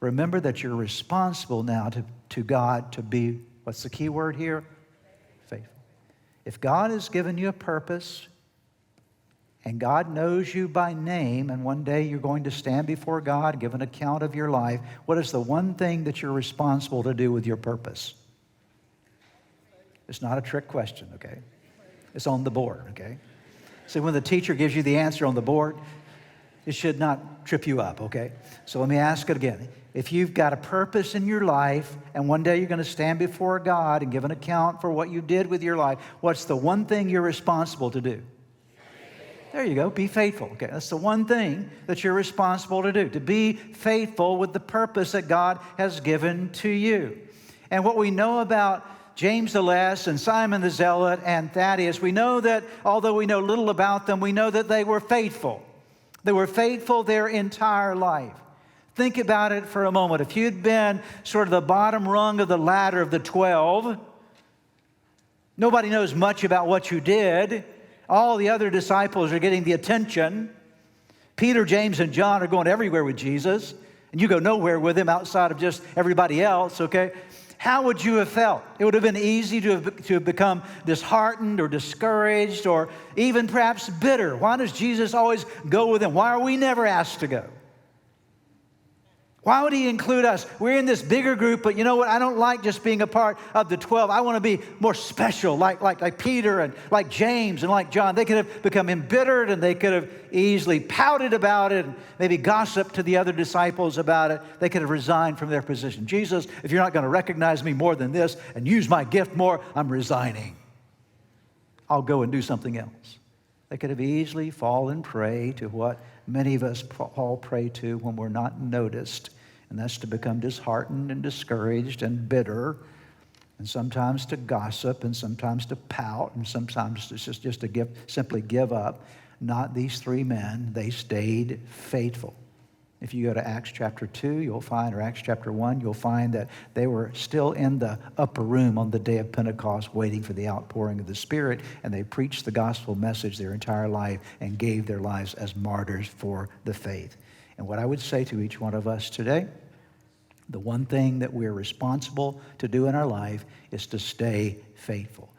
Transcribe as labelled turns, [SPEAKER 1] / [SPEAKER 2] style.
[SPEAKER 1] remember that you're responsible now to God to be, what's the key word here? Faithful. If God has given you a purpose, and God knows you by name, and one day you're going to stand before God, give an account of your life, what is the one thing that you're responsible to do with your purpose? It's not a trick question, okay? It's on the board, okay? See, when the teacher gives you the answer on the board, it should not trip you up, okay? So let me ask it again. If you've got a purpose in your life, and one day you're going to stand before God and give an account for what you did with your life, what's the one thing you're responsible to do? There you go, be faithful. Okay, that's the one thing that you're responsible to do, to be faithful with the purpose that God has given to you. And what we know about James the Less and Simon the Zealot and Thaddeus, we know that although we know little about them, we know that they were faithful. They were faithful their entire life. Think about it for a moment. If you'd been sort of the bottom rung of the ladder of the 12, nobody knows much about what you did. All the other disciples are getting the attention. Peter, James, and John are going everywhere with Jesus, and you go nowhere with him outside of just everybody else, okay? How would you have felt? It would have been easy to have become disheartened or discouraged or even perhaps bitter. Why does Jesus always go with them? Why are we never asked to go? Why would he include us? We're in this bigger group, but you know what? I don't like just being a part of the 12. I want to be more special, like Peter and like James and like John. They could have become embittered and they could have easily pouted about it and maybe gossiped to the other disciples about it. They could have resigned from their position. Jesus, if you're not going to recognize me more than this and use my gift more, I'm resigning. I'll go and do something else. They could have easily fallen prey to what many of us fall prey to when we're not noticed, and that's to become disheartened and discouraged and bitter, and sometimes to gossip, and sometimes to pout, and sometimes just to simply give up. Not these three men. They stayed faithful. If you go to Acts chapter 2, you'll find, or Acts chapter 1, you'll find that they were still in the upper room on the day of Pentecost waiting for the outpouring of the Spirit, and they preached the gospel message their entire life and gave their lives as martyrs for the faith. And what I would say to each one of us today, the one thing that we're responsible to do in our life is to stay faithful.